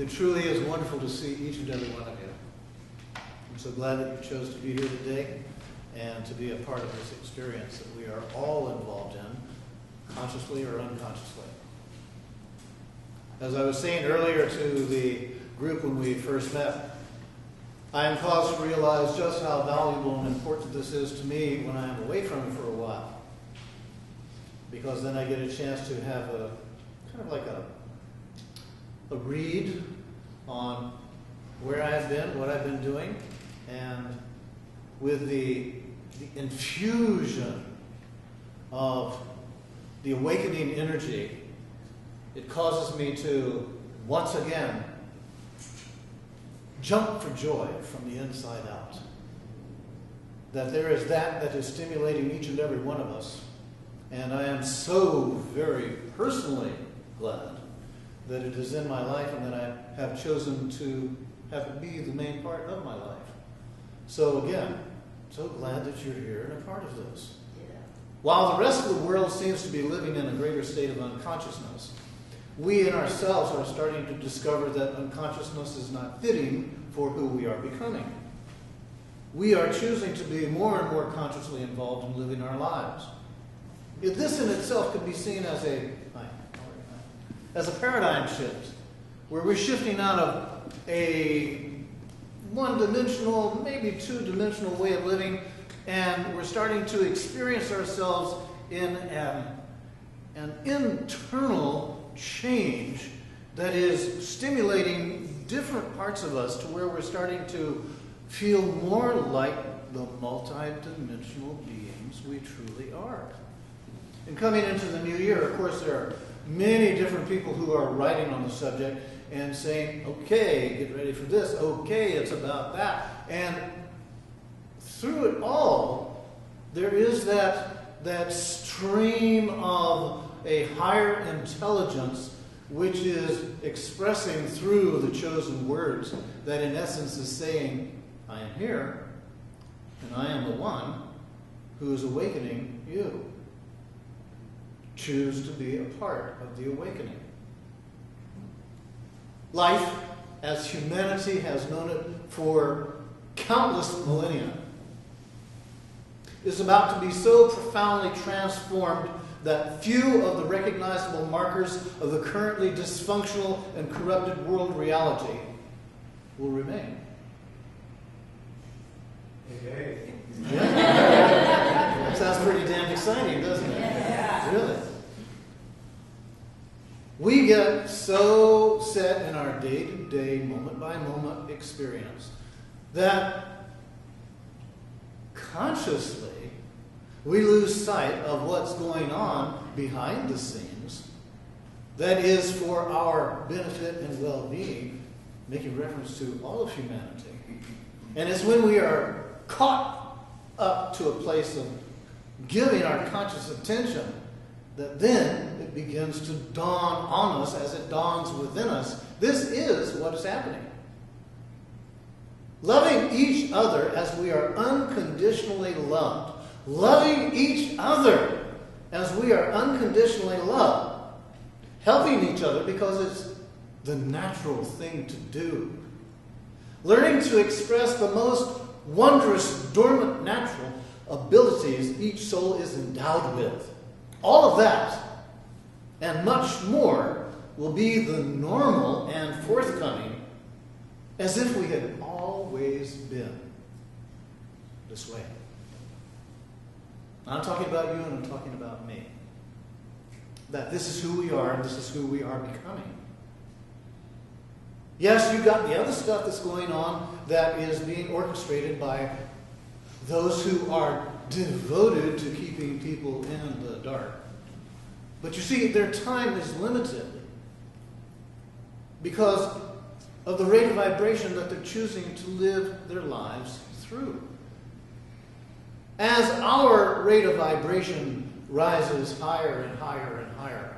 It truly is wonderful to see each and every one of you. I'm so glad that you chose to be here today and to be a part of this experience that we are all involved in, consciously or unconsciously. As I was saying earlier to the group when we first met, I am caused to realize just how valuable and important this is to me when I am away from it for a while. Because then I get a chance to have a kind of like a read on where I have been, what I've been doing, and with the infusion of the awakening energy, it causes me to once again jump for joy from the inside out. That there is that is stimulating each and every one of us. And I am so very personally glad that it is in my life and that I have chosen to have it be the main part of my life. So again, so glad that you're here and a part of this. Yeah. While the rest of the world seems to be living in a greater state of unconsciousness, we in ourselves are starting to discover that unconsciousness is not fitting for who we are becoming. We are choosing to be more and more consciously involved in living our lives. If this in itself could be seen as a paradigm shift, where we're shifting out of a one-dimensional, maybe two-dimensional way of living, and we're starting to experience ourselves in an internal change that is stimulating different parts of us to where we're starting to feel more like the multi-dimensional beings we truly are. And coming into the new year, of course, there are many different people who are writing on the subject and saying, okay, get ready for this, okay, it's about that. And through it all, there is that stream of a higher intelligence which is expressing through the chosen words that in essence is saying, I am here, and I am the one who is awakening you. Choose to be a part of the awakening. Life, as humanity has known it for countless millennia, is about to be so profoundly transformed that few of the recognizable markers of the currently dysfunctional and corrupted world reality will remain. Okay. Yeah. Sounds pretty damn exciting, doesn't it? Yeah. Really. We get so set in our day-to-day, moment-by-moment experience that consciously we lose sight of what's going on behind the scenes that is for our benefit and well-being, making reference to all of humanity. And it's when we are caught up to a place of giving our conscious attention that then it begins to dawn on us as it dawns within us. This is what is happening. Loving each other as we are unconditionally loved. Loving each other as we are unconditionally loved. Helping each other because it's the natural thing to do. Learning to express the most wondrous, dormant, natural abilities each soul is endowed with. All of that, and much more, will be the normal and forthcoming as if we had always been this way. I'm talking about you and I'm talking about me. That this is who we are and this is who we are becoming. Yes, you've got the other stuff that's going on that is being orchestrated by those who are devoted to keeping people in the dark. But you see, their time is limited because of the rate of vibration that they're choosing to live their lives through. As our rate of vibration rises higher and higher and higher,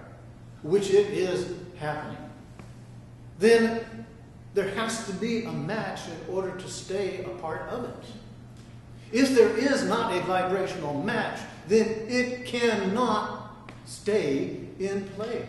which it is happening, then there has to be a match in order to stay a part of it. If there is not a vibrational match, then it cannot stay in play.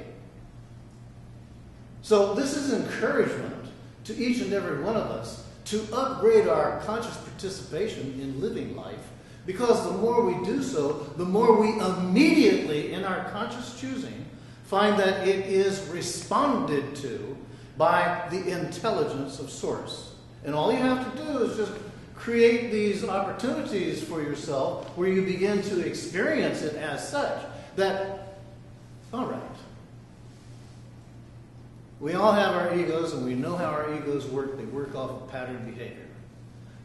So this is encouragement to each and every one of us to upgrade our conscious participation in living life, because the more we do so, the more we immediately, in our conscious choosing, find that it is responded to by the intelligence of Source. And all you have to do is just create these opportunities for yourself where you begin to experience it as such. That, all right, we all have our egos, and we know how our egos work. They work off of pattern behavior.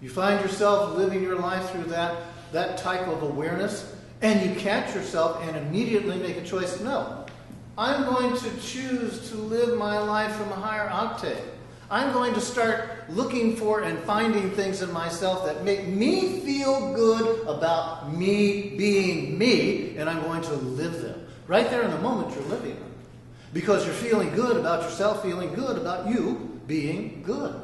You find yourself living your life through that type of awareness, and you catch yourself and immediately make a choice. No, I'm going to choose to live my life from a higher octave. I'm going to start looking for and finding things in myself that make me feel good about me being me, and I'm going to live them. Right there in the moment you're living them. Because you're feeling good about yourself, feeling good about you being good.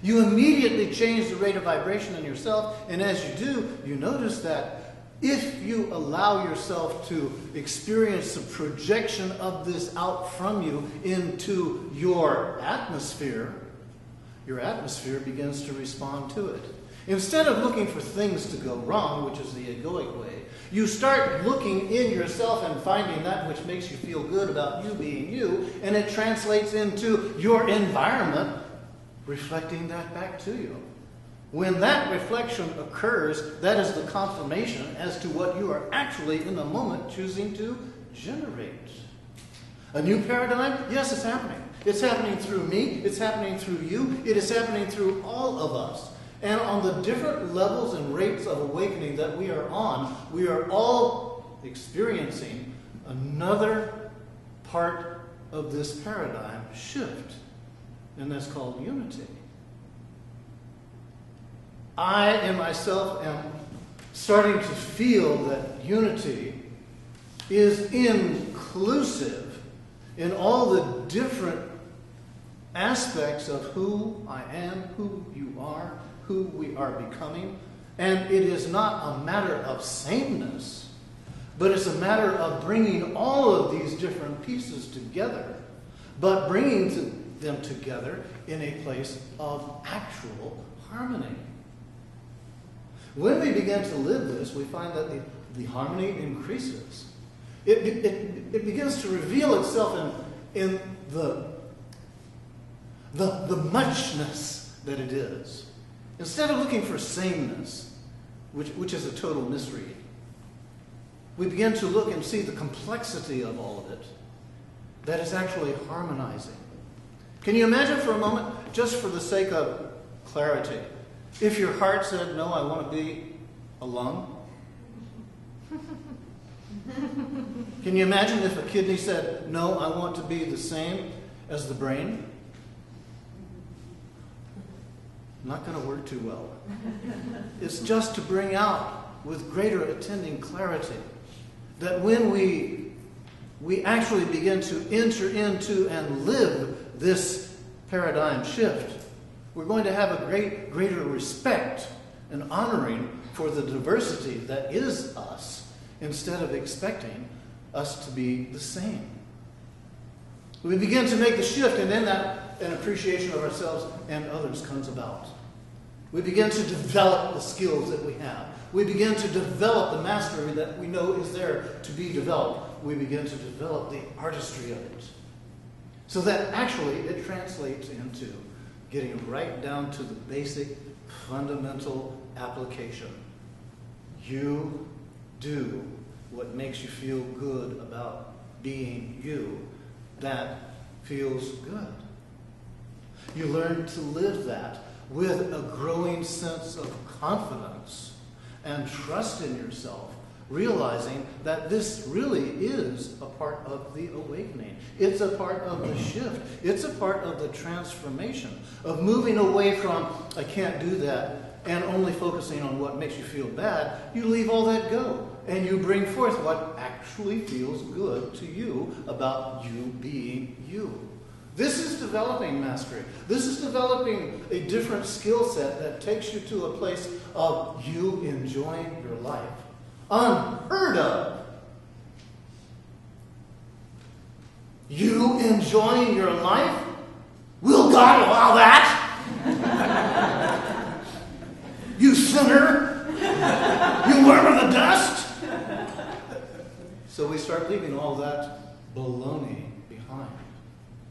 You immediately change the rate of vibration in yourself, and as you do, you notice that if you allow yourself to experience the projection of this out from you into your atmosphere begins to respond to it. Instead of looking for things to go wrong, which is the egoic way, you start looking in yourself and finding that which makes you feel good about you being you, and it translates into your environment, reflecting that back to you. When that reflection occurs, that is the confirmation as to what you are actually in the moment choosing to generate. A new paradigm? Yes, it's happening. It's happening through me. It's happening through you. It is happening through all of us. And on the different levels and rates of awakening that we are on, we are all experiencing another part of this paradigm shift. And that's called unity. I in myself am starting to feel that unity is inclusive in all the different aspects of who I am, who you are, who we are becoming. And it is not a matter of sameness, but it's a matter of bringing all of these different pieces together, but bringing them together in a place of actual harmony. When we begin to live this, we find that the harmony increases. It begins to reveal itself in the muchness that it is. Instead of looking for sameness, which is a total misread, we begin to look and see the complexity of all of it that is actually harmonizing. Can you imagine for a moment, just for the sake of clarity, if your heart said, no, I want to be a lung? Can you imagine if a kidney said, no, I want to be the same as the brain? Not going to work too well. It's just to bring out with greater attending clarity that when we actually begin to enter into and live this paradigm shift, we're going to have a greater respect and honoring for the diversity that is us, instead of expecting us to be the same. We begin to make the shift, and then an appreciation of ourselves and others comes about. We begin to develop the skills that we have. We begin to develop the mastery that we know is there to be developed. We begin to develop the artistry of it. So that actually it translates into getting right down to the basic, fundamental application. You do what makes you feel good about being you. That feels good. You learn to live that with a growing sense of confidence and trust in yourself, realizing that this really is a part of the awakening. It's a part of the shift. It's a part of the transformation, of moving away from, I can't do that, and only focusing on what makes you feel bad. You leave all that go, and you bring forth what actually feels good to you about you being you. This is developing mastery. This is developing a different skill set that takes you to a place of you enjoying your life. Unheard of. You enjoying your life will Will God allow that? You sinner! You worm of the dust! So we start leaving all that baloney behind.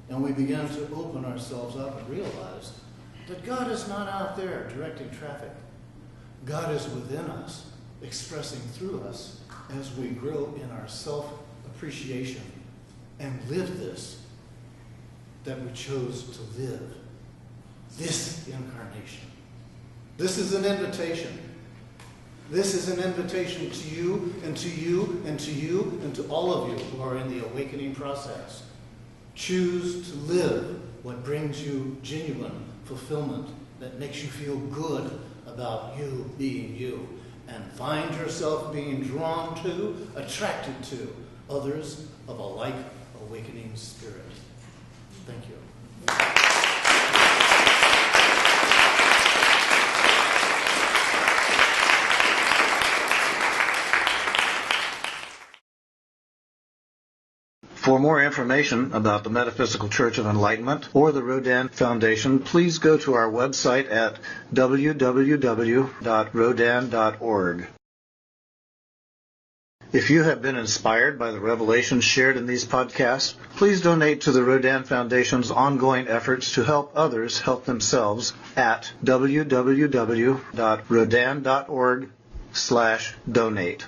And we begin to open ourselves up and realize that God is not out there directing traffic. God is within us, expressing through us as we grow in our self-appreciation and live this that we chose to live. This incarnation. This is an invitation. This is an invitation to you and to you and to you and to all of you who are in the awakening process. Choose to live what brings you genuine fulfillment, that makes you feel good about you being you, and find yourself being drawn to, attracted to others of a like awakening spirit. Thank you. For more information about the Metaphysical Church of Enlightenment or the Rodin Foundation, please go to our website at www.rodin.org. If you have been inspired by the revelations shared in these podcasts, please donate to the Rodin Foundation's ongoing efforts to help others help themselves at www.rodin.org/donate.